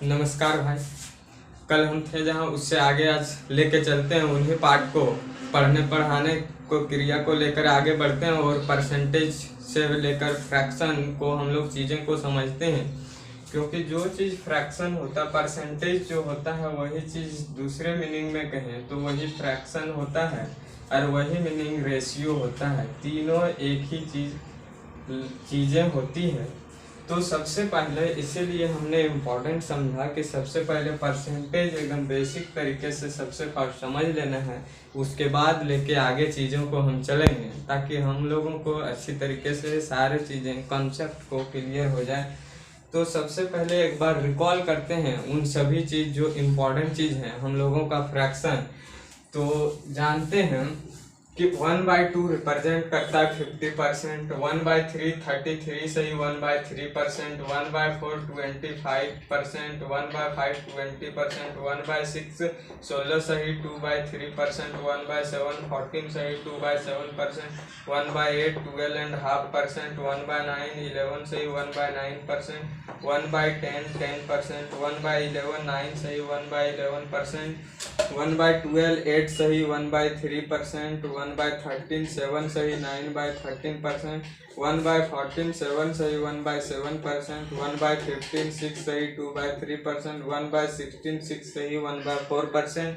नमस्कार भाई। कल हम थे जहाँ उससे आगे आज लेके चलते हैं उन्हीं पार्ट को, पढ़ने पढ़ाने को, क्रिया को लेकर आगे बढ़ते हैं और परसेंटेज से लेकर फ्रैक्शन को हम लोग चीज़ें को समझते हैं। क्योंकि जो चीज़ फ्रैक्शन होता, परसेंटेज जो होता है वही चीज़ दूसरे मीनिंग में कहें तो वही फ्रैक्शन होता है और वही मीनिंग रेशियो होता है। तीनों एक ही चीज़ें होती हैं। तो सबसे पहले इसीलिए हमने इम्पोर्टेंट समझा कि सबसे पहले परसेंटेज एकदम बेसिक तरीके से सबसे फर्स्ट समझ लेना है, उसके बाद लेके आगे चीज़ों को हम चलेंगे ताकि हम लोगों को अच्छी तरीके से सारे चीज़ें कॉन्सेप्ट को क्लियर हो जाए। तो सबसे पहले एक बार रिकॉल करते हैं उन सभी चीज़ जो इम्पोर्टेंट चीज़ हैं हम लोगों का फ्रैक्शन। तो जानते हैं कि 1/2 रिप्रेजेंट करता है 50%, 1/3 33 सही 1/3%, 1/4 25%, 1/5 20%, 1/6 16 सही 2/3%, 1/7 14 सही 2/7%, 1/8 12.5%, 1/9 11 सही 1/9%, 1/10 10%, 1/11 9 सही 1/11%, 1/12 8 सही 1/3%, 1/13 7 सही 9/13%, 1/14 7 सही 1/7%, 1/15 6 सही 2/3%, 1/16 6 सही 1/4%।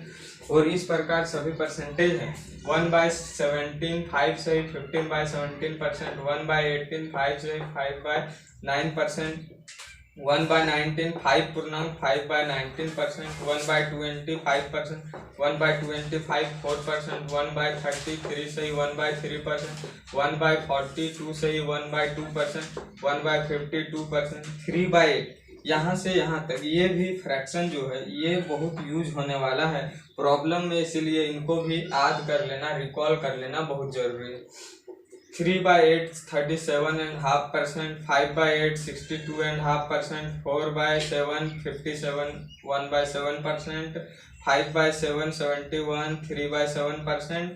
और इस प्रकार सभी परसेंटेज हैं। 1/17 5 सही 15/17%, 1/18 5 सही 5/9%, 1/19 5 पूर्णांक 5/19%, 1/20 5%, 1/25 4%, 1/30 3 सही 1/3%, 1/40 2 सही 1/2%, 1/50 2%, 3/8। यहाँ से यहाँ तक ये भी फ्रैक्शन जो है ये बहुत यूज होने वाला है प्रॉब्लम में, इसीलिए इनको भी याद कर लेना, रिकॉल कर लेना बहुत जरूरी है। 3/8 37.5%, 5/8 62.5%, 4/7 57 1/7%, 5/7 71 3/7%।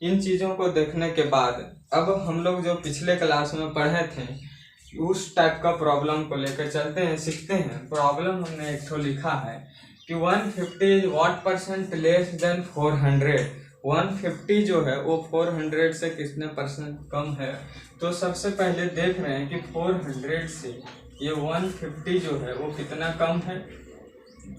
इन चीज़ों को देखने के बाद अब हम लोग जो पिछले क्लास में पढ़े थे उस टाइप का प्रॉब्लम को लेकर चलते हैं, सीखते हैं। प्रॉब्लम हमने एक तो लिखा है कि 150 व्हाट परसेंट लेस देन 400। 150 जो है वो 400 से कितने परसेंट कम है। तो सबसे पहले देख रहे हैं कि 400 से ये 150 जो है वो कितना कम है।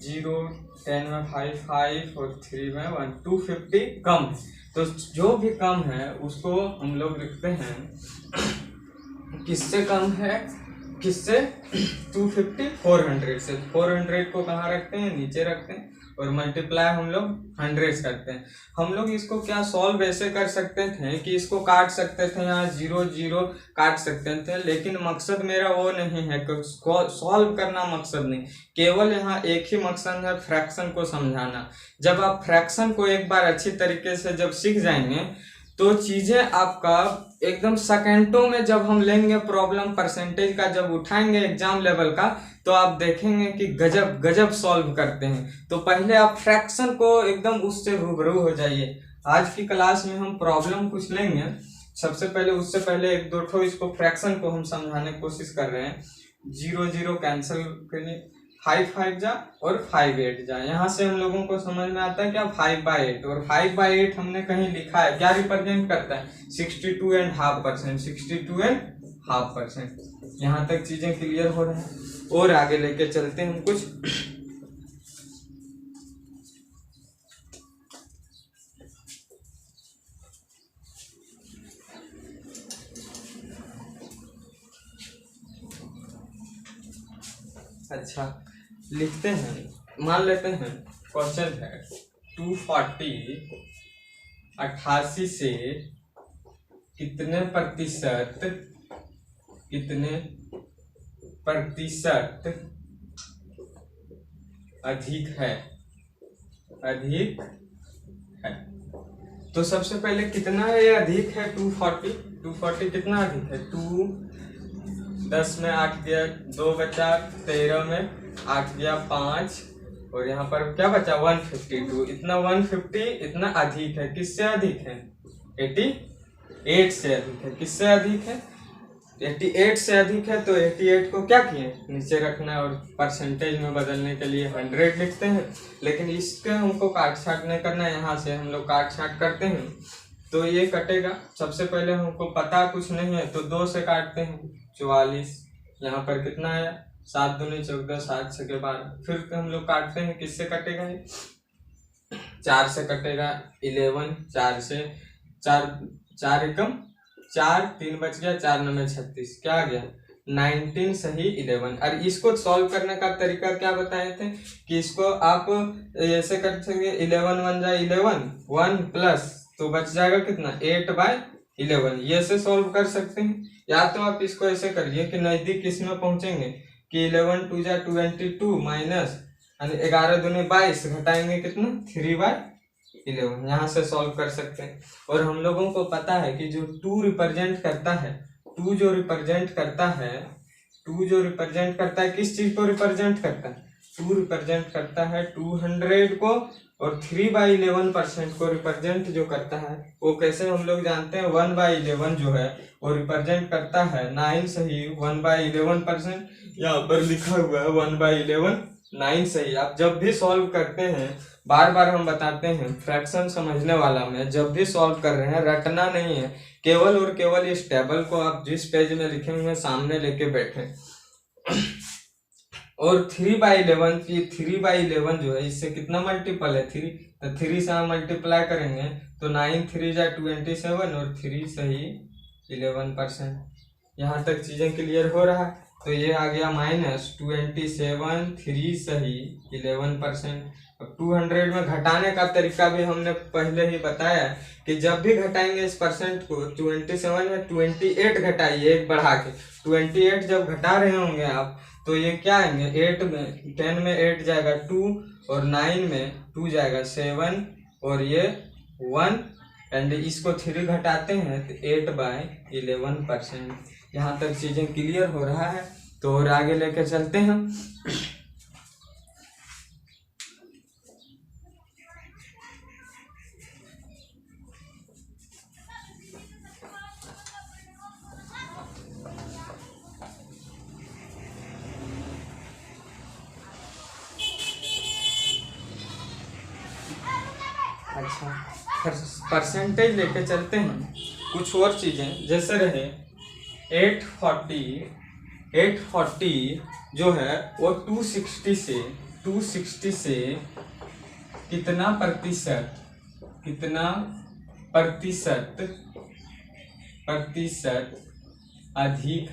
0 10 में 5 5 और 3 में 1 250 कम है। तो जो भी कम है उसको हम लोग लिखते हैं किससे कम है, किससे 250 400 से। 400 को कहाँ रखते हैं, नीचे रखते हैं और मल्टीप्लाई हम लोग 100 करते हैं। हम लोग इसको क्या सॉल्व ऐसे कर सकते थे कि इसको काट सकते थे, यहाँ 0 0 काट सकते थे, लेकिन मकसद मेरा वो नहीं है कि सॉल्व करना मकसद नहीं, केवल यहाँ एक ही मकसद है फ्रैक्शन को समझाना। जब आप फ्रैक्शन को एक बार अच्छी तरीके से जब सीख जाएंगे तो चीजें आपका एकदम सेकेंडों में जब हम लेंगे प्रॉब्लम परसेंटेज का जब उठाएंगे एग्जाम लेवल का तो आप देखेंगे कि गजब गजब सॉल्व करते हैं। तो पहले आप फ्रैक्शन को एकदम उससे रूबरू हो जाइए। आज की क्लास में हम प्रॉब्लम कुछ लेंगे, सबसे पहले उससे पहले एक दो ठो इसको फ्रैक्शन को हम समझाने की कोशिश कर रहे हैं। 0 0 कैंसिल करने 5 5 जा और 5 8 जा, यहाँ से हम लोगों को समझ में आता है क्या 5/8। और 5/8 हमने कहीं लिखा है क्या रिप्रेजेंट करता है 62.5%, 62.5%। यहाँ तक चीजें क्लियर हो रहे हैं और आगे लेके चलते हैं हम कुछ। अच्छा लिखते हैं, मान लेते हैं क्वेश्चन है 240 88 से कितने प्रतिशत अधिक है। तो सबसे पहले कितना है ये अधिक है 240 कितना अधिक है 2 10 में 8 गया 2 बचा, 13 में 8 गया 5 और यहाँ पर क्या बचा 152। इतना 150 इतना अधिक है, किससे अधिक है 88 से अधिक है। किससे अधिक है 88 से अधिक है तो 88 को क्या किए, नीचे रखना और परसेंटेज में बदलने के लिए 100 लिखते हैं। लेकिन इसके हमको काट छाट नहीं करना है, यहाँ से हम लोग काट छाट करते हैं तो ये कटेगा। सबसे पहले हमको पता कुछ नहीं है तो 2 से काटते हैं, 44। यहाँ पर कितना आया, 7 दूनी 14, 7 छके 12। फिर हम लोग काटते हैं, किससे कटेगा ये, 4 से कटेगा, 11, 4 से 4 एकम 4, 3 बच गया, 4 9 36, क्या आ गया 19 सही 11। और इसको सॉल्व करने का तरीका क्या बताए थे कि इसको आप ऐसे कर सकते, 11 1 जा 11, 1 प्लस तो बच जाएगा कितना 8/11, ये से सॉल्व कर सकते हैं। या तो आप इसको ऐसे करिए कि नजदीक किसमें पहुंचेंगे कि 11 2 जा 22 माइनस 11 दूनी 22, घटाएंगे कितना 3/11, यहाँ से सॉल्व कर सकते हैं। और हम लोगों को पता है कि जो 2 रिप्रेजेंट करता है, 2 जो रिप्रेजेंट करता है किस चीज को रिप्रेजेंट करता है, 2 रिप्रेजेंट करता है 200 को, और 3/11% को रिप्रेजेंट जो करता है वो कैसे हम लोग जानते हैं, 1/11 जो है वो रिप्रेजेंट करता है 9 सही 1/11%, यहाँ पर लिखा हुआ है 1/11 9 सही। आप जब भी सॉल्व करते हैं, बार बार हम बताते हैं, फ्रैक्शन समझने वाला में जब भी सॉल्व कर रहे हैं रटना नहीं है, केवल और केवल इस टेबल को आप जिस पेज में लिखे हुए सामने लेके बैठे। और 3/11 की 3/11 जो है इससे कितना मल्टीपल है 3, तो 3 से हम मल्टीप्लाई करेंगे तो 9 3 जा 27 और 3 सही 11%। यहाँ तक चीजें क्लियर हो रहा है। तो ये आ गया -27, 3 सही 11%। अब 200 में घटाने का तरीका भी हमने पहले ही बताया कि जब भी घटाएंगे इस परसेंट को, 27 में 28 घटाइए, एक बढ़ा के 28 जब घटा रहे होंगे आप तो ये क्या आएंगे, 8 में 10 में 8 जाएगा 2, और 9 में 2 जाएगा 7, और ये 1, एंड इसको 3 घटाते हैं तो 8/11%। यहाँ तक चीजें क्लियर हो रहा है तो और आगे लेके चलते हैं। अच्छा, परसेंटेज लेके चलते हैं। कुछ और चीजें जैसे रहे 840 जो है वो 260 से कितना प्रतिशत अधिक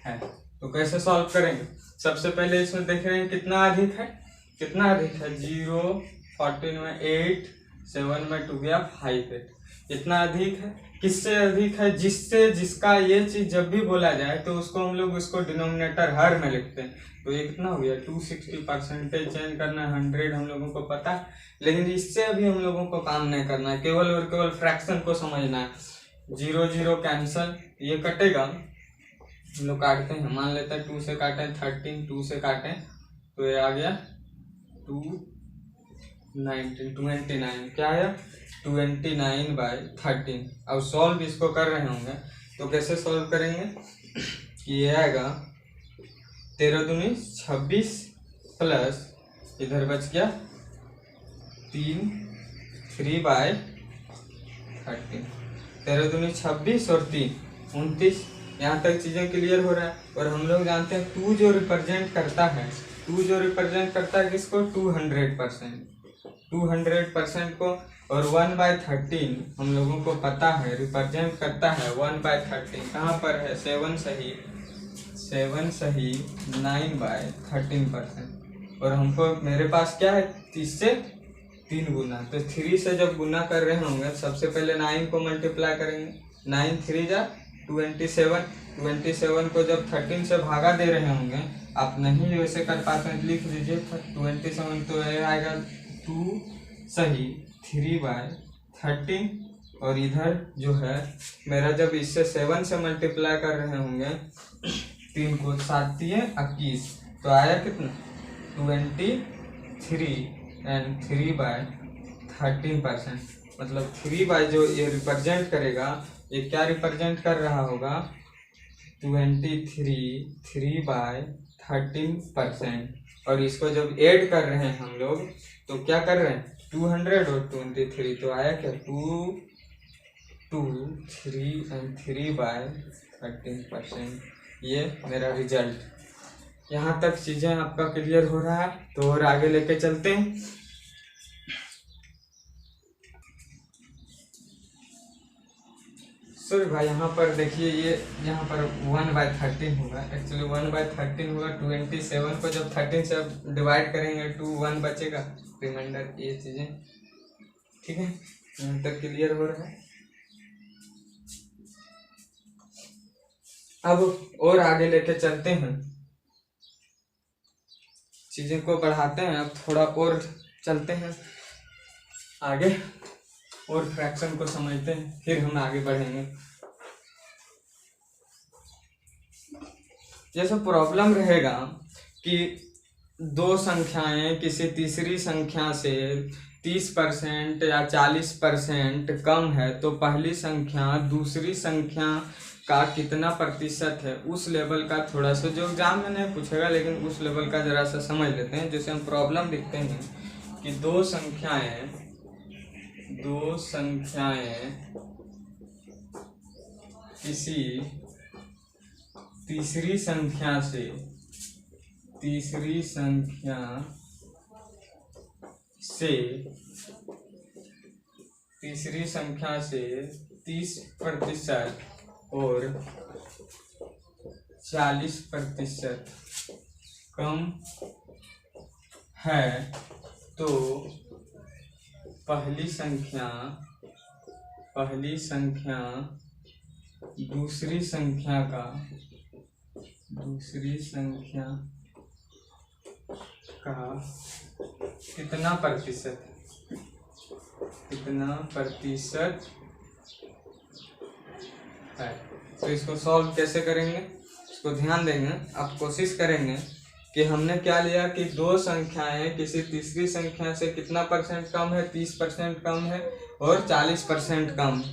है। तो कैसे सॉल्व करेंगे, सबसे पहले इसमें देख रहे हैं कितना अधिक है 0, 14 में 8, 7 में 2 गया 5, इतना अधिक है। किससे अधिक है, जिसका ये चीज जब भी बोला जाए तो उसको हम लोग उसको डिनोमिनेटर हर में लिखते हैं। तो ये कितना हो गया 260, परसेंटेज चेंज करना 100 हम लोगों को पता है, लेकिन इससे अभी हम लोगों को काम नहीं करना है, केवल और केवल फ्रैक्शन को समझना है। 0 0 कैंसल, ये कटेगा, हम लोग काटते हैं, मान लेते हैं 2 से काटें 13, 2 से काटें तो ये आ गया 29, क्या है 29/13। अब सॉल्व इसको कर रहे होंगे तो कैसे सॉल्व करेंगे कि ये आएगा 13 दूनी 26 प्लस इधर बच गया 3/13, 13 दूनी 26 और 3 29। यहाँ तक चीजें क्लियर हो रहा है। और हम लोग जानते हैं 2 जो रिप्रेजेंट करता है किसको 200% को, और 1/13 हम लोगों को पता है रिप्रेजेंट करता है 1/13। कहाँ पर है 7 सही 9/13%। और हमको मेरे पास क्या है 30 से 3 गुना, तो 3 से जब गुना कर रहे होंगे सबसे पहले 9 को मल्टीप्लाई करेंगे, 9 3 जा 27 को जब 13 से भागा दे रहे होंगे, आप नहीं वैसे कर पाते हैं लिख लीजिए 27, तो ये आएगा 2 सही 3/13। और इधर जो है मेरा जब इससे 7 से मल्टीप्लाई कर रहे होंगे 3 को 7 21, तो आया कितना 23 एंड 3/13%। मतलब 3 बाय जो ये रिप्रेजेंट करेगा, ये क्या रिप्रेजेंट कर रहा होगा, 23 3/13%। और इसको जब ऐड कर रहे हैं हम लोग तो क्या कर रहे हैं, 200 और 23, तो आया क्या 2 3 एंड 3/13%। ये मेरा रिजल्ट। यहाँ तक चीज़ें आपका क्लियर हो रहा है, तो और आगे लेके चलते हैं। सॉरी भाई, यहाँ पर देखिए ये यहाँ पर 1/13 होगा, एक्चुअली 1/13 होगा। 27 को जब 13 से डिवाइड करेंगे 2 1 बचेगा, रिमाइंडर ये चीज़ें ठीक है। यहाँ तक क्लियर हो रहा है। अब और आगे लेके चलते हैं, चीज़ें को बढ़ाते हैं। अब थोड़ा और चलते हैं आगे और फ्रैक्शन को समझते हैं, फिर हम आगे बढ़ेंगे। जैसे प्रॉब्लम रहेगा कि दो संख्याएं किसी तीसरी संख्या से 30% या 40% कम है, तो पहली संख्या दूसरी संख्या का कितना प्रतिशत है, उस लेवल का थोड़ा सा, जो एग्जाम में नहीं पूछेगा लेकिन उस लेवल का जरा सा समझ लेते हैं। जैसे हम प्रॉब्लम लिखते हैं कि दो संख्याएं किसी तीसरी संख्या से 30% और 40% कम है, तो पहली संख्या दूसरी संख्या का कितना प्रतिशत है। तो इसको सॉल्व कैसे करेंगे, इसको ध्यान देंगे। आप कोशिश करेंगे कि हमने क्या लिया कि दो संख्याएं किसी तीसरी संख्या से कितना परसेंट कम है, 30% कम है और 40% कम।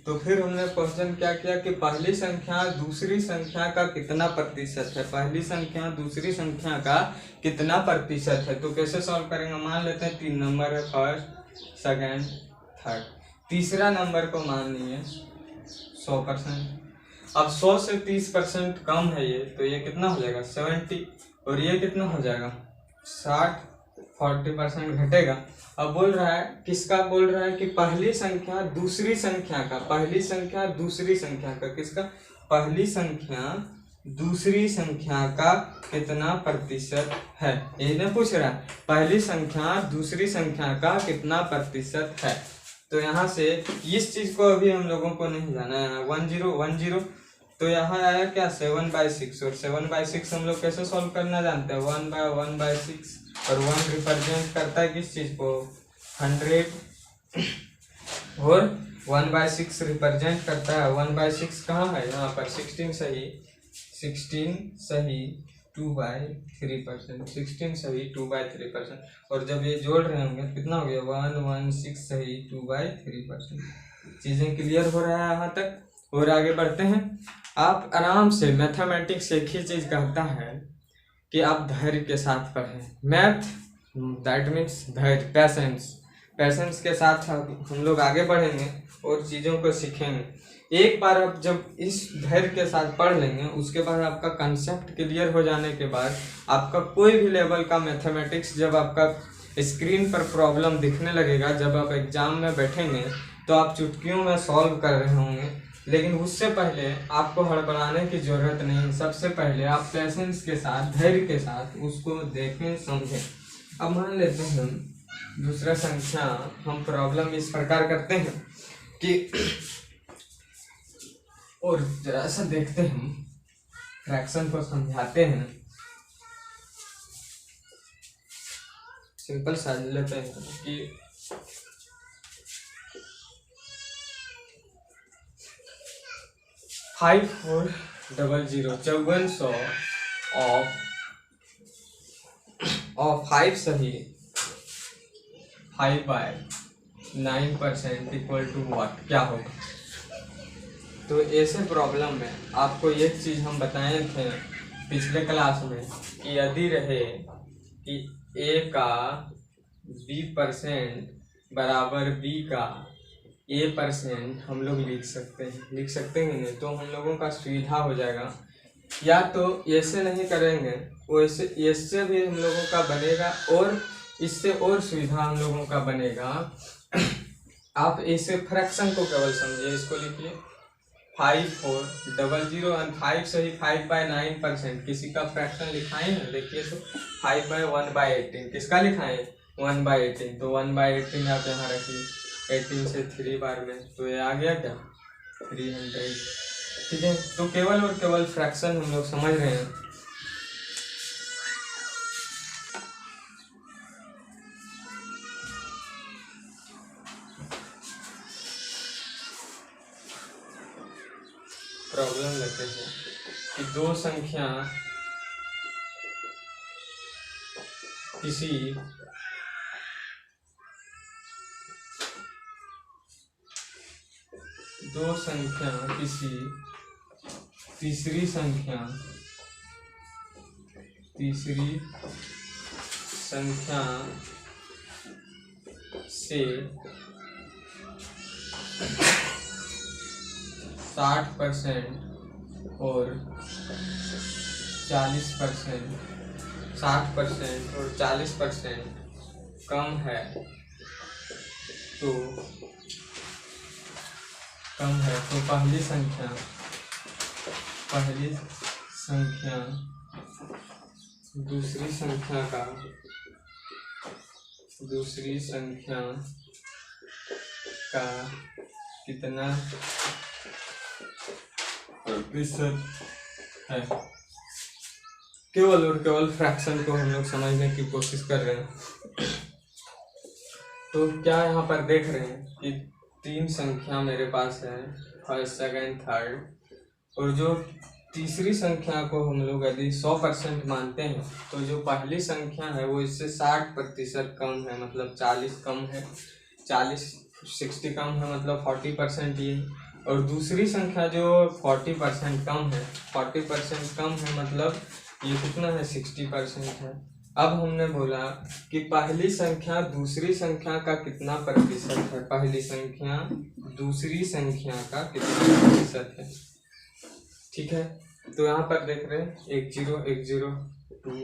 तो फिर हमने क्वेश्चन क्या किया कि पहली संख्या दूसरी संख्या का कितना प्रतिशत है, पहली संख्या दूसरी संख्या का कितना प्रतिशत है। तो कैसे सॉल्व करेंगे, मान लेते हैं 3 नंबर है, फर्स्ट सेकंड थर्ड। तीसरा नंबर को मान लिए 100%। अब 100 से 30% कम है ये, तो ये कितना हो जाएगा 70, और ये कितना हो जाएगा 60, 40% घटेगा। अब बोल रहा है किसका, बोल रहा है कि पहली संख्या दूसरी संख्या का, पहली संख्या दूसरी संख्या का, किसका, पहली संख्या दूसरी संख्या का कितना प्रतिशत है, ये ना पूछ रहा है, पहली संख्या दूसरी संख्या का कितना प्रतिशत है। तो यहाँ से इस चीज को अभी हम लोगों को नहीं जाना है, 1010, तो यहाँ आया क्या 7/6, और 7/6 हम लोग कैसे सॉल्व करना जानते हैं, 1/1/6, और 1 रिप्रेजेंट करता है किस चीज को, 100, और 1/6 रिप्रेजेंट करता है, 1/6 कहाँ है, यहाँ पर 16 सही 2/3%, 16 सही 2/3%, और जब ये जोड़ रहे होंगे कितना हो गया 116 सही 2/3%। चीजें क्लियर हो रहा है यहाँ तक, और आगे बढ़ते हैं। आप आराम से, मैथमेटिक्स एक ही चीज कहता है कि आप धैर्य के साथ पढ़ें। मैथ दैट मीन्स धैर्य, पैसेंस के साथ हम लोग आगे बढ़ेंगे और चीज़ों को सीखेंगे। एक बार आप जब इस धैर्य के साथ पढ़ लेंगे, उसके बाद आपका कंसेप्ट क्लियर हो जाने के बाद आपका कोई भी लेवल का मैथमेटिक्स जब आपका स्क्रीन पर प्रॉब्लम दिखने लगेगा, जब आप एग्जाम में बैठेंगे तो आप चुटकियों में सॉल्व कर रहे होंगे। लेकिन उससे पहले आपको हड़बड़ाने की जरूरत नहीं, सबसे पहले आप पेशेंस के साथ, धैर्य के साथ उसको देखें, समझें। अब मान लेते हैं हम दूसरा संख्या, हम प्रॉब्लम इस प्रकार करते हैं कि, और जरा सा देखते हैं, फ्रैक्शन को समझाते हैं, सिंपल सा लेते हैं कि 5400 5400 और 5 सही 5/9 9% इक्वल टू व्हाट, क्या होगा। तो ऐसे प्रॉब्लम में आपको एक चीज़ हम बताए थे पिछले क्लास में कि यदि रहे कि a का b% बराबर b का a% हम लोग लिख सकते हैं नहीं तो हम लोगों का सुविधा हो जाएगा। या तो ऐसे नहीं करेंगे वैसे इससे भी हम लोगों का बनेगा और इससे और सुविधा हम लोगों का बनेगा। आप ऐसे फ्रैक्शन को केवल समझिए, इसको लिखिए 5400 और 5 से ही 5/9%। किसी का फ्रैक्शन लिखाए हैं देखिए तो 5/1/18 किसका लिखाए 1/18, तो 1/18 आप यहाँ रखिए 18 से 3 बार में, तो ये आ गया क्या 300। ठीक है, तो केवल और केवल फ्रैक्शन हम लोग समझ रहे हैं। प्रॉब्लम लेते हैं कि दो संख्या किसी तीसरी संख्या से 60% और 40% कम है तो पहली संख्या दूसरी संख्या का कितना प्रतिशत है। केवल और केवल फ्रैक्शन को हम लोग समझने की कोशिश कर रहे हैं। तो क्या यहाँ पर देख रहे हैं कि 3 संख्या मेरे पास है, फर्स्ट सेकंड थर्ड, और जो तीसरी संख्या को हम लोग यदि 100% मानते हैं तो जो पहली संख्या है वो इससे 60% कम है, मतलब 40 कम है, 60 कम है मतलब 40% ये, और दूसरी संख्या जो 40% कम है, 40% कम है मतलब ये कितना है 60% है। अब हमने बोला कि पहली संख्या दूसरी संख्या का कितना प्रतिशत है, पहली संख्या दूसरी संख्या का कितना प्रतिशत है। ठीक है, तो यहाँ पर देख रहे हैं 1 0 1 0 2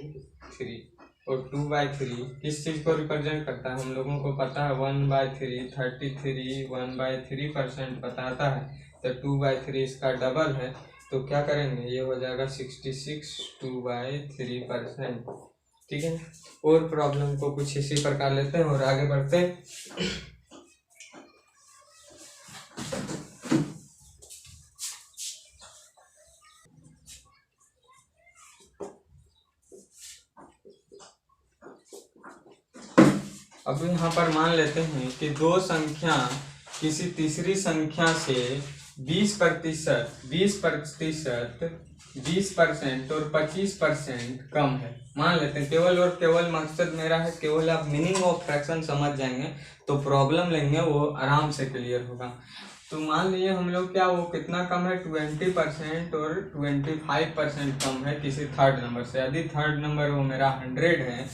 3 और 2/3 किस चीज को रिप्रेजेंट करता है हम लोगों को पता है 1/3 33 1/3% बताता है, तो 2/3 इसका डबल है, तो क्या करेंगे ये हो जाएगा 66 2/3%। ठीक है, और प्रॉब्लम को कुछ इसी प्रकार लेते हैं और आगे बढ़ते हैं। अब यहाँ पर मान लेते हैं कि दो संख्या किसी तीसरी संख्या से 20% और 25% कम है। मान लेते हैं, केवल और केवल मकसद मेरा है केवल आप मीनिंग ऑफ फ्रैक्शन समझ जाएंगे तो प्रॉब्लम लेंगे वो आराम से क्लियर होगा। तो मान लीजिए हम लोग क्या वो कितना कम है 20% और 25% कम है किसी थर्ड नंबर से। यदि थर्ड नंबर वो मेरा 100 है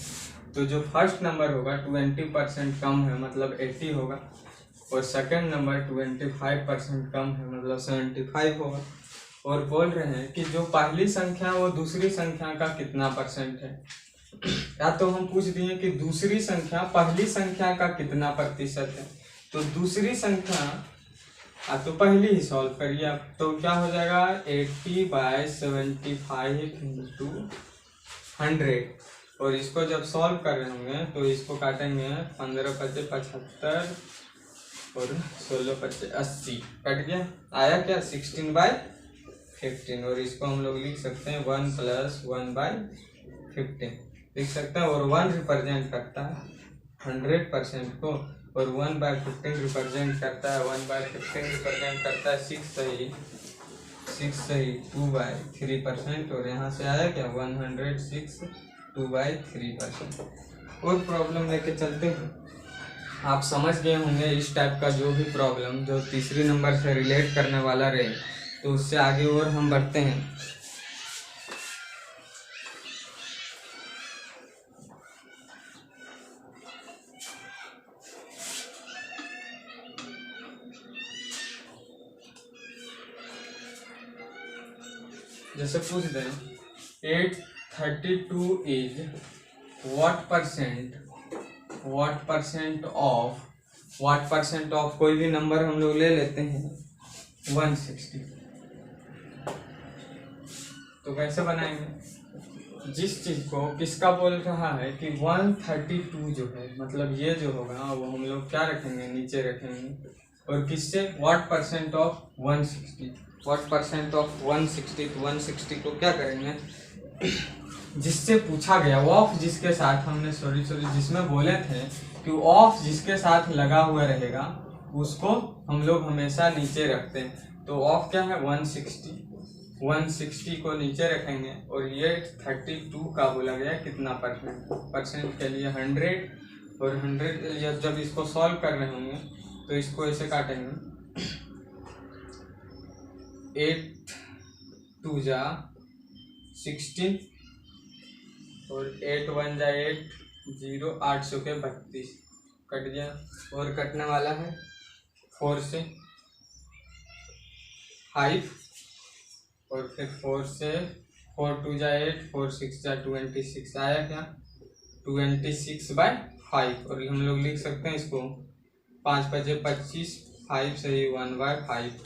तो जो फर्स्ट नंबर होगा 20% कम है मतलब 80 होगा, और सेकंड नंबर 25% कम है मतलब 75 होगा। और बोल रहे हैं कि जो पहली संख्या वो दूसरी संख्या का कितना परसेंट है। या तो हम पूछ दिए कि दूसरी संख्या पहली संख्या का कितना प्रतिशत है, तो दूसरी संख्या तो पहली ही सॉल्व करिए आप, तो क्या हो जाएगा 80/75 × 100, और इसको जब सॉल्व कर रहे होंगे तो इसको काटेंगे 15 × 5 = 75 और 16 × 5 = 80, कट गया, आया क्या 16/15, और इसको हम लोग लिख सकते हैं 1 + 1/15 लिख सकते हैं। और 1 रिप्रेजेंट करता है 100% को, और 1/15 रिप्रेजेंट करता है 1/15 रिप्रेजेंट करता है 6 सही 2/3%, और यहाँ से आया क्या 106 2/3%। और प्रॉब्लम लेके चलते हैं। आप समझ गए होंगे इस टाइप का जो भी प्रॉब्लम जो तीसरी नंबर से रिलेट करने वाला रहे, तो उससे आगे और हम बढ़ते हैं। जैसे पूछ दें 832 इज व्हाट परसेंट ऑफ कोई भी नंबर हम लोग ले लेते हैं 160। तो कैसे बनाएंगे? जिस चीज को किसका बोल रहा है कि 132 जो है, मतलब ये जो होगा वो हम लोग क्या रखेंगे, नीचे रखेंगे। और किससे? What percent of 160, what percent of 160। तो 160 को क्या करेंगे, जिससे पूछा गया, ऑफ जिसके साथ हमने जिसमें बोले थे कि ऑफ जिसके साथ लगा हुआ रहेगा उसको हम लोग हमेशा नीचे रखते हैं। तो ऑफ क्या है? 160 को नीचे रखेंगे। और ये 32 का बोला गया कितना परसेंट के लिए 100। और 100 के लिए जब इसको सॉल्व कर रहे होंगे तो इसको ऐसे काटेंगे, 8 2 जा 16 और 8 1 जा 8 0 8 सौ के 32 कट गया। और कटने वाला है 4 से 5 और फिर 4 से 4 2 जा 8 4 6 जा 26 आया क्या? 26/5। और हम लोग लिख सकते हैं इसको 5 5 25 5 सही 1/5।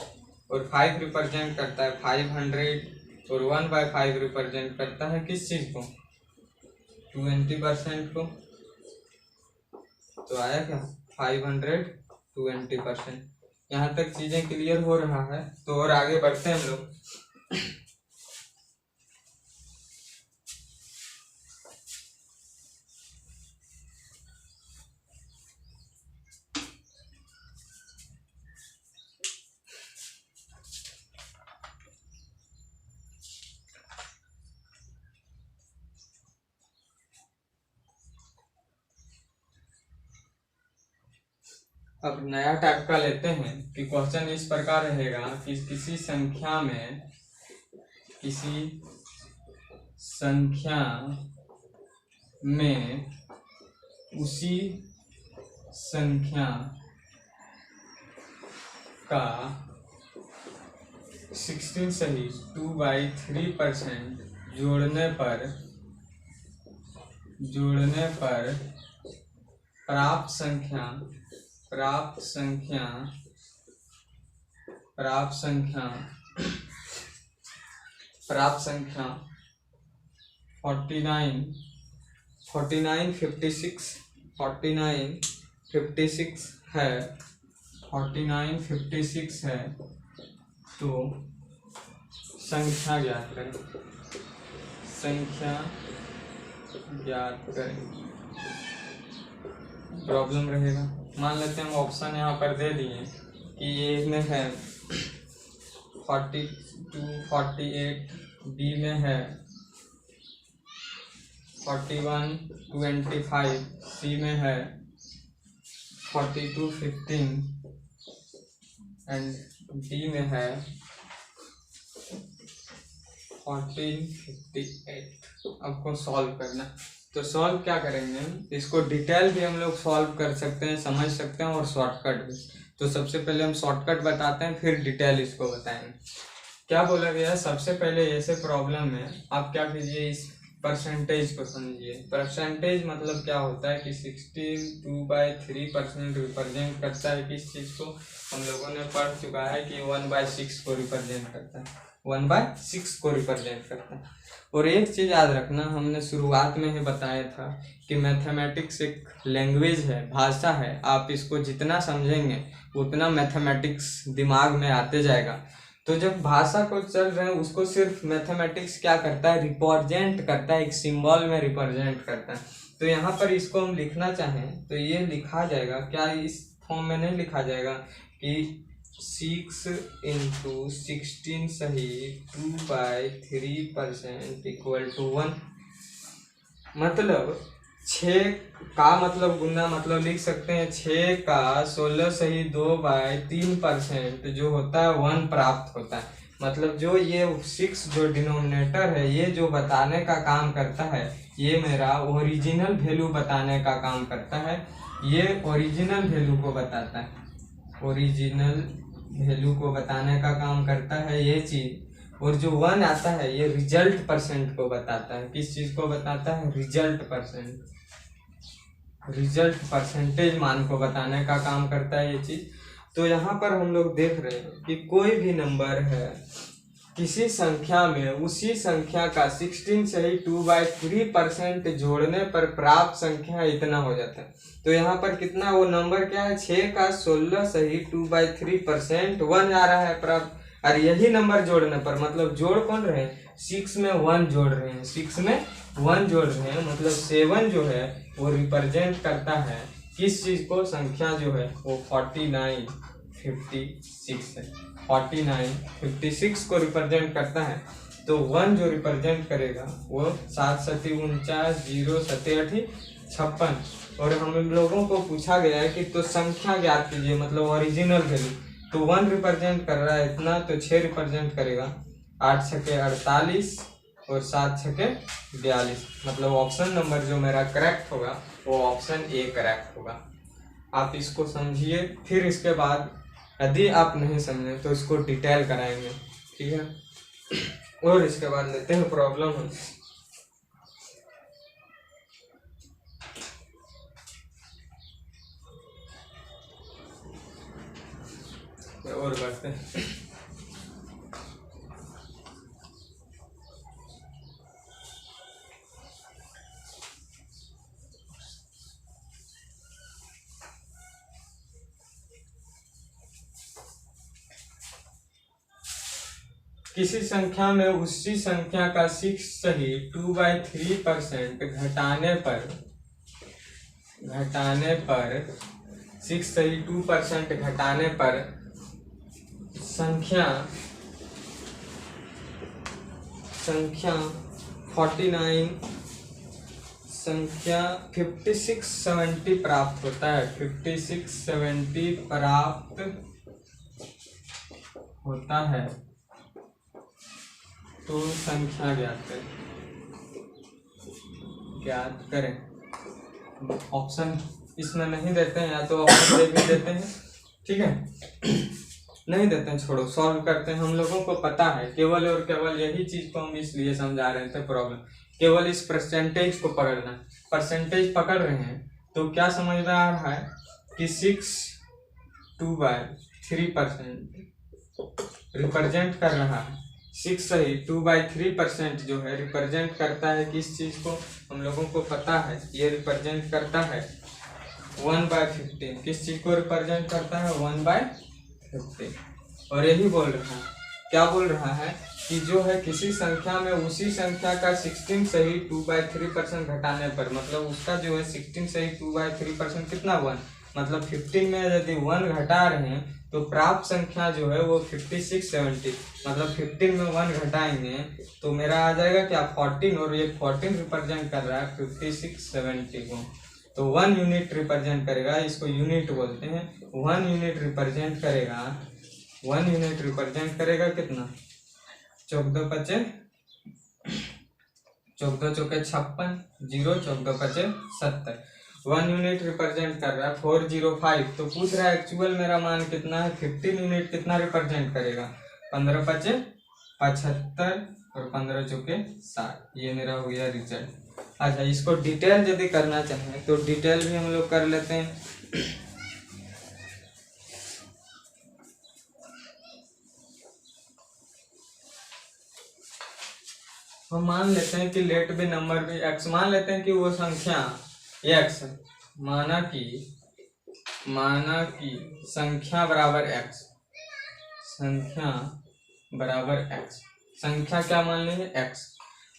और 5 रिप्रेजेंट करता है 500 और 1/5 रिप्रेजेंट करता है किस चीज को? 20% को। तो आया क्या? 520%। यहाँ तक चीजें क्लियर हो रहा है, तो और आगे बढ़ते हैं हम लोग। अब नया टाइप का लेते हैं कि क्वेश्चन इस प्रकार रहेगा कि किसी संख्या में उसी संख्या का 16 सही 2/3% जोड़ने पर प्राप्त संख्या 4956 है। तो संख्या ज्ञात करें। प्रॉब्लम रहेगा। मान लेते हैं हम ऑप्शन यहाँ पर दे दिए कि ए में है 42 48, बी में है 41 25, सी में है 42 15 एंड डी में है 14 58। आपको सॉल्व करना। तो सॉल्व क्या करेंगे, इसको डिटेल भी हम लोग सॉल्व कर सकते हैं, समझ सकते हैं, और शॉर्टकट भी। तो सबसे पहले हम शॉर्टकट बताते हैं, फिर डिटेल इसको बताएंगे। क्या बोला गया है? सबसे पहले ऐसे प्रॉब्लम में आप क्या कीजिए, इस परसेंटेज को समझिए। परसेंटेज मतलब क्या होता है कि 16 2/3% रिप्रेजेंट करता है किस चीज को? हम लोगों ने पढ़ चुका है कि 1/6 को रिप्रेजेंट करता है, 1/6 को रिप्रेजेंट करता है। और एक चीज याद रखना, हमने शुरुआत में ही बताया था कि मैथमेटिक्स एक लैंग्वेज है, भाषा है। आप इसको जितना समझेंगे उतना मैथमेटिक्स दिमाग में आते जाएगा। तो जब भाषा को चल रहे हैं उसको सिर्फ मैथमेटिक्स क्या करता है? रिप्रेजेंट करता है, एक सिंबल में रिप्रेजेंट करता है। तो यहाँ पर इसको हम लिखना चाहें तो ये लिखा जाएगा क्या? इस फॉर्म में नहीं लिखा जाएगा कि 6 × 16 सही 2/3% = 1। मतलब 6 का मतलब गुना मतलब लिख सकते हैं 6 का 16 सही 2/3% जो होता है 1 प्राप्त होता है। मतलब जो ये 6 जो डिनोमिनेटर है ये जो बताने का काम करता है ये मेरा ओरिजिनल वैल्यू बताने का काम करता है। ये ओरिजिनल वैल्यू को बताता है, ओरिजिनल वैल्यू को बताने का काम करता है ये चीज। और जो 1 आता है ये रिजल्ट परसेंट को बताता है। किस चीज को बताता है? रिजल्ट परसेंट, रिजल्ट परसेंटेज मान को बताने का काम करता है ये चीज। तो यहाँ पर हम लोग देख रहे हैं कि कोई भी नंबर है किसी संख्या में उसी संख्या का 16 से ही 2/3% जोड़ने पर प्राप्त संख्या इतना हो जाता है। तो यहाँ पर कितना वो नंबर क्या है? 6 का 16 से ही 2/3% 1 आ रहा है प्राप्त। और यही नंबर जोड़ने पर मतलब जोड़ कौन रहे हैं? 6 में 1 जोड़ रहे हैं, 6 में 1 जोड़ रहे हैं। मतलब 7 जो है वो रिप्रेजेंट करता है किस चीज को? संख्या जो है वो 4956 है, 4956 को रिप्रेजेंट करता है। तो 1 जो रिप्रेजेंट करेगा वो 7 सती 49, 0 सते 56। और हम लोगों को पूछा गया है कि तो संख्या ज्ञात कीजिए, मतलब ओरिजिनल वैल्यू। तो 1 रिप्रेजेंट कर रहा है इतना, तो 6 रिप्रेजेंट करेगा, 8 छके 48 और 7 छके 42। मतलब ऑप्शन नंबर जो मेरा करेक्ट होगा वो ऑप्शन ए करेक्ट होगा। आप इसको समझिए, फिर इसके बाद यदि आप नहीं समझे तो इसको डिटेल कराएंगे, ठीक है। और इसके बाद लेते हैं प्रॉब्लम। और बढ़ते हैं। किसी संख्या में उसी संख्या का 6 सही 2/3% घटाने पर 6 सही 2% घटाने पर संख्या 5670 प्राप्त होता है, 5670 प्राप्त होता है। तो संख्या ज्ञात करें। ऑप्शन इसमें नहीं देते हैं, या तो ऑप्शन दे भी देते हैं, ठीक है, नहीं देते हैं छोड़ो, सॉल्व करते हैं। हम लोगों को पता है केवल और केवल यही चीज को हम इसलिए समझा रहे थे प्रॉब्लम, केवल इस परसेंटेज को पकड़ना। परसेंटेज पकड़ रहे हैं तो क्या समझ में आ रहा है कि 6 2/3% रिप्रेजेंट कर रहा है। 6 सही 2/3% जो है रिप्रेजेंट करता है किस चीज को? हम लोगों को पता है ये रिप्रेजेंट करता है 1/15। किस चीज को रिप्रेजेंट करता है? 1/15। और यही बोल रहा है, क्या बोल रहा है कि जो है किसी संख्या में उसी संख्या का 16 सही 2/3% घटाने पर, मतलब उसका जो है 16 सही 2/3% कितना? 1। मतलब 15 में यदि 1 घटा रहे हैं तो प्राप्त संख्या जो है वो 5670। मतलब 15 में 1 घटाएंगे तो मेरा आ जाएगा क्या? 14। और ये 14 रिप्रेजेंट कर रहा है 5670 को। तो 1 यूनिट रिप्रेजेंट करेगा, इसको यूनिट बोलते हैं। 1 यूनिट रिप्रेजेंट करेगा, 1 यूनिट रिप्रेजेंट करेगा कितना? 14 पचे 14 चौके 56, 0 14 पचे 70। 1 यूनिट रिप्रेजेंट कर रहा है 405। तो पूछ रहा है एक्चुअल मेरा मान कितना है? 15 यूनिट कितना रिप्रेजेंट करेगा? 15 पचे 75 और 15 चौके 60। ये मेरा हो गया रिजल्ट। अच्छा, इसको डिटेल यदि करना चाहें तो डिटेल भी हम लोग कर लेते हैं। हम मान लेते हैं कि लेट भी नंबर भी x, मान लेते हैं कि वो संख्या x, माना कि संख्या बराबर x, संख्या बराबर x, संख्या क्या मान लेंगे? x।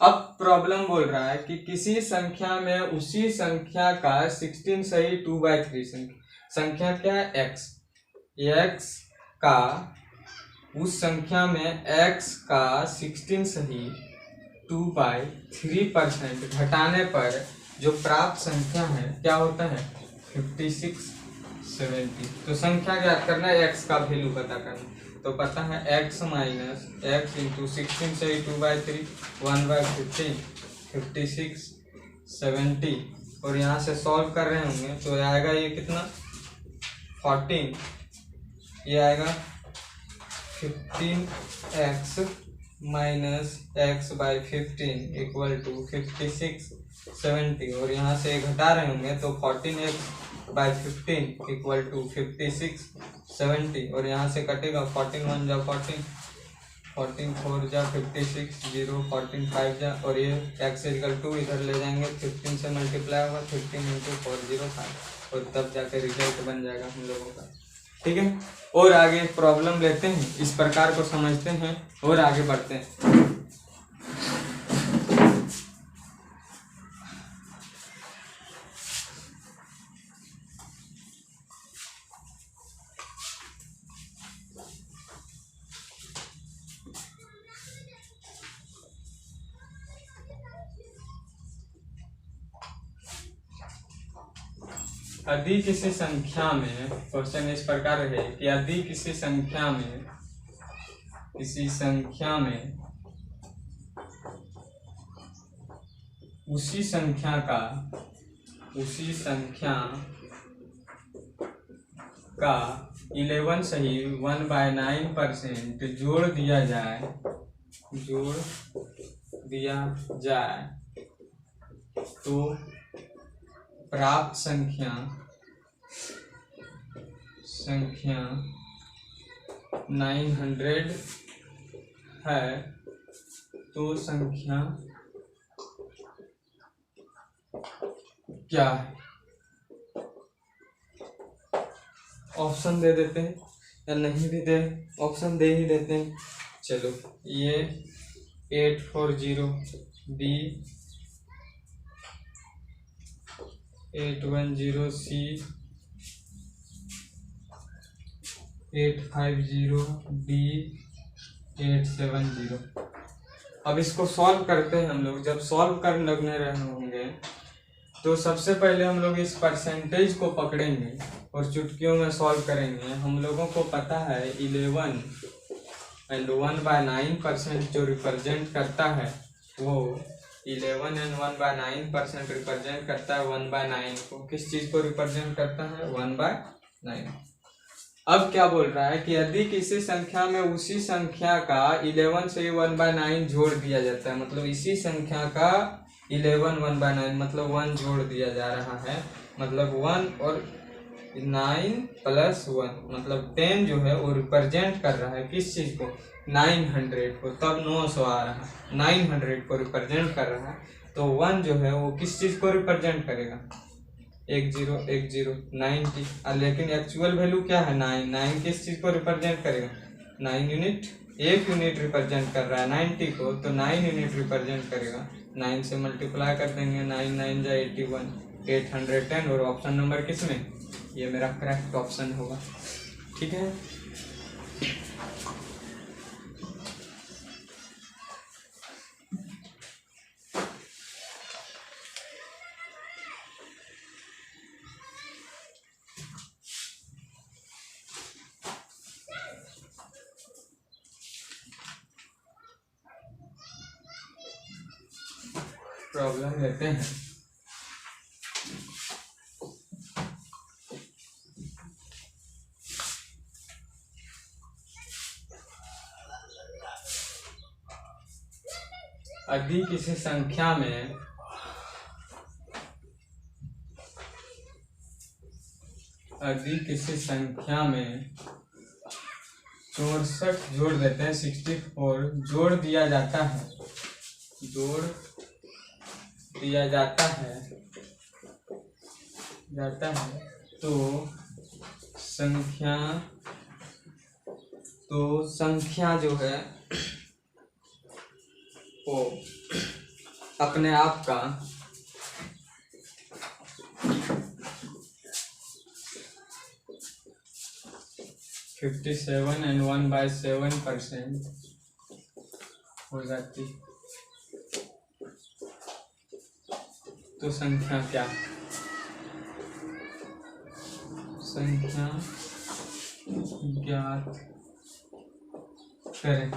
अब प्रॉब्लम बोल रहा है कि किसी संख्या में उसी संख्या का 16 सही 2/3 संख्या क्या है? x का उस संख्या में x का 16 सही 2/3% घटाने पर जो प्राप्त संख्या है क्या होता है 56 70। तो संख्या ज्ञात करना है, एक्स का वैल्यू पता करना। तो पता है x माइनस एक्स इंटू 16 से 2/3 1/15 56 70। और यहाँ से सॉल्व कर रहे होंगे तो आएगा ये कितना 14, ये आएगा 15x minus x/15 equal to 56 70। और यहाँ से घटा रहे होंगे तो 14x/15 इक्वल टू 56 70। और यहाँ से कटेगा 14 1 जा 14, 14 4 जा 56 0 14 5 जा, और ये x इक्वल टू इधर ले जाएंगे 15 से मल्टीप्लाई होगा 15 इंटू 405, और तब जाकर रिजल्ट बन जाएगा हम लोगों का। ठीक है, और आगे प्रॉब्लम लेते हैं, इस प्रकार को समझते हैं और आगे बढ़ते हैं। यदि किसी संख्या में, क्वेश्चन इस प्रकार है कि यदि किसी संख्या में उसी संख्या का 11 सही 1/9% जोड़ दिया जाए तो प्राप्त संख्या 900 है। तो संख्या क्या है? ऑप्शन दे देते हैं या नहीं भी दे, ऑप्शन दे ही देते हैं। चलो, ये 840 B 810 C 850 D 870। अब इसको सॉल्व करते हैं हम लोग। जब सॉल्व कर लगने रहे होंगे तो सबसे पहले हम लोग इस परसेंटेज को पकड़ेंगे और चुटकियों में सॉल्व करेंगे। हम लोगों को पता है 11 एंड 1/9% जो रिप्रेजेंट करता है वो 11 एंड 1/9% रिप्रेजेंट करता है 1/9 को। किस चीज को रिप्रेजेंट करता है? 1/9। अब क्या बोल रहा है कि यदि किसी संख्या में उसी संख्या का 11 से 1/9 जोड़ दिया जाता है, मतलब इसी संख्या का 11 1/9 मतलब 1 जोड़ दिया जा रहा है, मतलब 1 और 9 प्लस 1 मतलब 10 जो है वो रिप्रेजेंट कर रहा है किस चीज को? 900 को। तब 900 आ रहा है, 900 को रिप्रेजेंट कर रहा है। तो 1 जो है वो किस चीज को रिप्रेजेंट करेगा? 1010 90। लेकिन एक्चुअल वैल्यू क्या है? 9 किस चीज को रिप्रेजेंट करेगा? 9 यूनिट, 1 यूनिट रिप्रेजेंट कर रहा है 90 को, तो 9 यूनिट रिप्रेजेंट करेगा। 9 से मल्टीप्लाई कर देंगे, 9 9 जा 81 810। और ऑप्शन नंबर किस में? ये मेरा करेक्ट ऑप्शन होगा। ठीक है, प्रॉब्लम लेते हैं। यदि किसी संख्या में चौसठ जोड़ देते हैं 64 जोड़ दिया जाता है तो संख्या जो है वो अपने आप का (57 and 1/7% हो जाती। तो संख्या क्या, संख्या ज्ञात करें,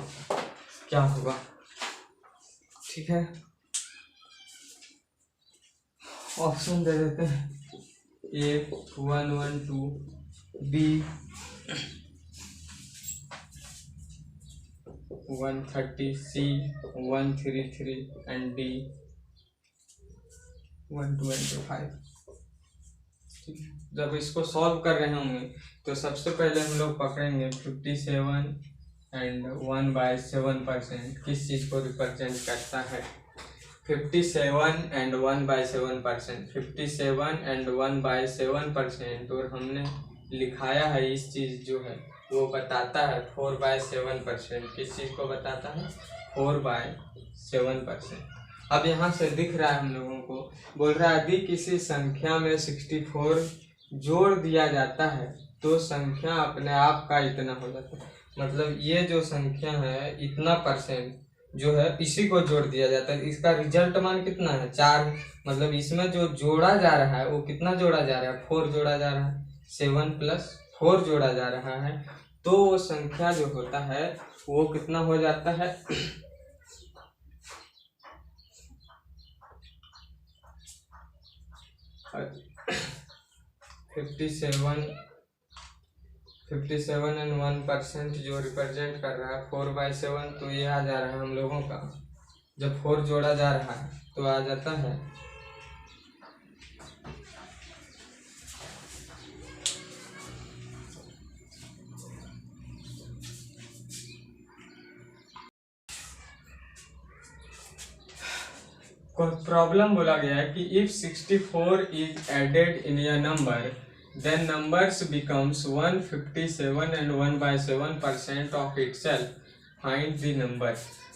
क्या होगा। ठीक है, ऑप्शन दे देते हैं, ए 112, बी 130, सी 133 एंड डी 125। ठीक है, जब इसको सॉल्व कर रहे होंगे तो सबसे पहले हम लोग पकड़ेंगे 57 एंड 1/7% किस चीज़ को रिप्रेजेंट करता है। 57 एंड 1/7%, 57 एंड 1/7%, और हमने लिखाया है इस चीज़ जो है वो बताता है 4/7%। किस चीज़ को बताता है, 4/7%। अब यहाँ से दिख रहा है हम लोगों को, बोल रहा है यदि किसी संख्या में 64 जोड़ दिया जाता है तो संख्या अपने आप का इतना हो जाता है। मतलब ये जो संख्या है इतना परसेंट जो है इसी को जोड़ दिया जाता है, इसका रिजल्ट मान कितना है 4। मतलब इसमें जो जोड़ा जा रहा है वो कितना जोड़ा जा रहा है, 4 जोड़ा जा रहा है, 7 + 4 जोड़ा जा रहा है, तो वो संख्या जो होता है वो कितना हो जाता है 57 एंड 1% जो रिप्रेजेंट कर रहा है 4/7, तो ये आ जा रहा है हम लोगों का, जब 4 जोड़ा जा रहा है तो आ जाता है प्रॉब्लम बोला गया है कि if 64 is added in a number then numbers becomes 157 and 1/7% of itself. Find the number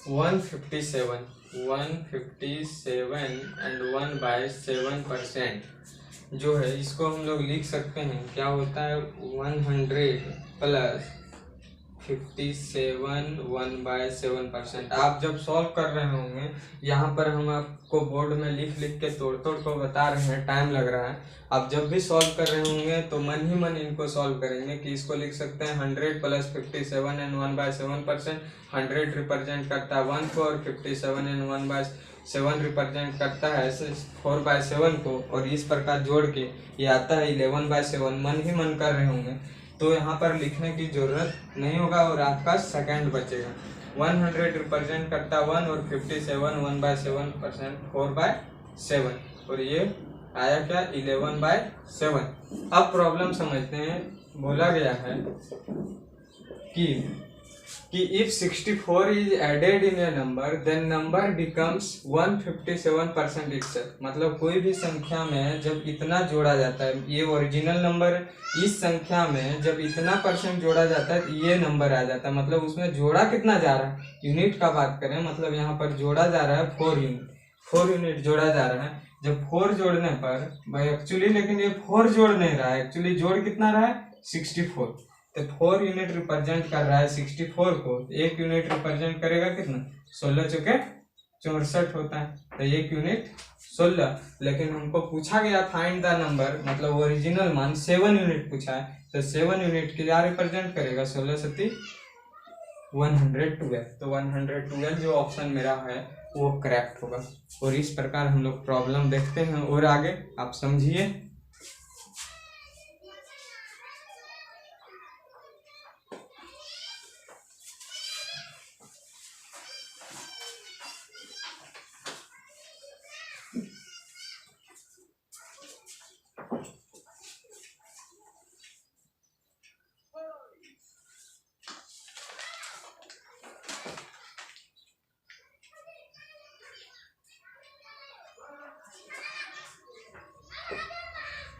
157 and 1/7% जो है इसको हम लोग लिख सकते हैं, क्या होता है 100 + 57 1/7%। आप जब सॉल्व कर रहे होंगे यहाँ पर हम आपको बोर्ड में लिख के तोड़ को बता रहे हैं, टाइम लग रहा है। आप जब भी सॉल्व कर रहे होंगे तो मन ही मन इनको सॉल्व करेंगे कि इसको लिख सकते हैं 100 + 57 एंड 1/7%। 100 रिप्रेजेंट करता है 1 को और 57 एंड 1/7 रिप्रेजेंट करता है 4/7 को, और इस प्रकार जोड़ के ये आता है 11/7। मन ही मन कर रहे होंगे तो यहाँ पर लिखने की जरूरत नहीं होगा और आपका सेकंड बचेगा। 100 रिप्रेजेंट करता 1 और 57 1/7% 4/7, और ये आया क्या 11/7। अब प्रॉब्लम समझते हैं, बोला गया है कि if 64 is added in a number then number becomes 157% itself। मतलब कोई भी संख्या में जब इतना जोड़ा जाता है, ये ओरिजिनल नंबर, इस संख्या में जब इतना % जोड़ा जाता है तो ये नंबर आ जाता है। मतलब उसमें जोड़ा कितना जा रहा है, यूनिट का बात करें, मतलब यहाँ पर जोड़ा जा रहा है 4 यूनिट जोड़ा जा रहा है। जब 4 जोड़ने पर भाई एक्चुअली, लेकिन ये 4 जोड़ नहीं रहा है, एक्चुअली जोड़ कितना रहा है 64, तो 4 यूनिट रिप्रेजेंट कर रहा है 64 को, तो 1 यूनिट रिप्रेजेंट करेगा कितना 16 चौके 64 होता है, तो 1 यूनिट 16। लेकिन हमको पूछा गया फाइंड द नंबर, मतलब ओरिजिनल मान 7 यूनिट पूछा है, तो 7 यूनिट क्या रिप्रेजेंट करेगा 16 × 112, तो 112 जो ऑप्शन मेरा है वो करेक्ट होगा। और इस प्रकार हम लोग प्रॉब्लम देखते हैं और आगे आप समझिए।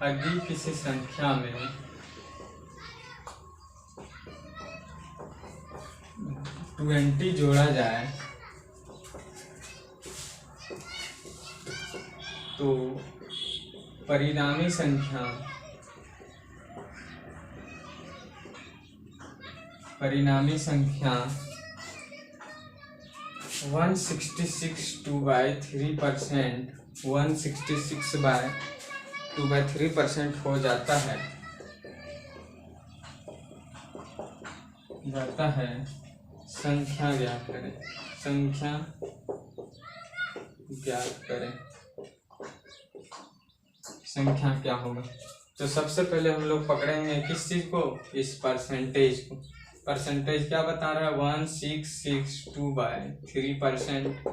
यदि किसी संख्या में 20 जोड़ा जाए तो परिणामी संख्या 166 2/3% 166/2/3% हो जाता है संख्या ज्ञात करें संख्या क्या होगा। तो सबसे पहले हम लोग पकड़ेंगे किस चीज को, इस परसेंटेज को। परसेंटेज क्या बता रहा है, 1662/3%,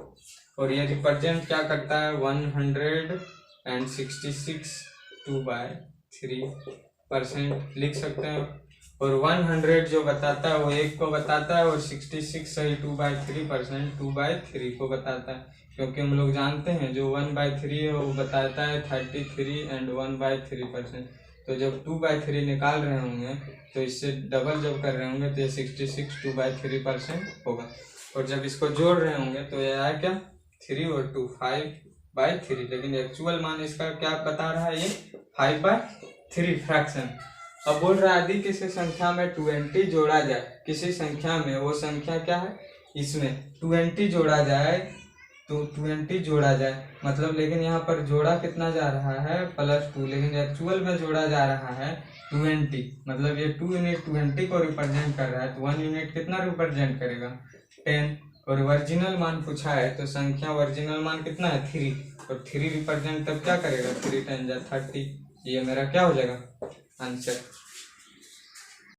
और ये रिप्रेजेंट क्या करता है, 166/2/3% लिख सकते हैं। और 100 जो बताता है वो 1 को बताता है, और 66 सही 2/3% 2/3 को बताता है, क्योंकि हम लोग जानते हैं जो 1/3 है वो बताता है 33 एंड 1/3%। तो जब 2/3 निकाल रहे होंगे तो इससे डबल जब कर रहे होंगे तो ये 66 2/3% होगा। और जब इसको जोड़ रहे होंगे तो ये आया क्या, 3 और 2 5/3, लेकिन एक्चुअल मान इसका क्या बता रहा है, ये 5/3 फ्रैक्शन। अब बोल रहा है यदि किसी संख्या में 20 जोड़ा जाए, किसी संख्या में, वो संख्या क्या है, इसमें 20 जोड़ा जाए, तो 20 जोड़ा जाए मतलब, लेकिन यहाँ पर जोड़ा कितना जा रहा है, +2, लेकिन एक्चुअल में जोड़ा जा रहा है 20, मतलब ये 2 यूनिट 20 को रिप्रेजेंट कर रहा है, तो 1 यूनिट कितना रिप्रेजेंट करेगा, 10। और ओरिजिनल मान पूछा है, तो संख्या ओरिजिनल मान कितना है, 3, और 3 रिप्रेजेंट तब क्या करेगा, 3 × 10 = 30। ये मेरा क्या हो जाएगा आंसर।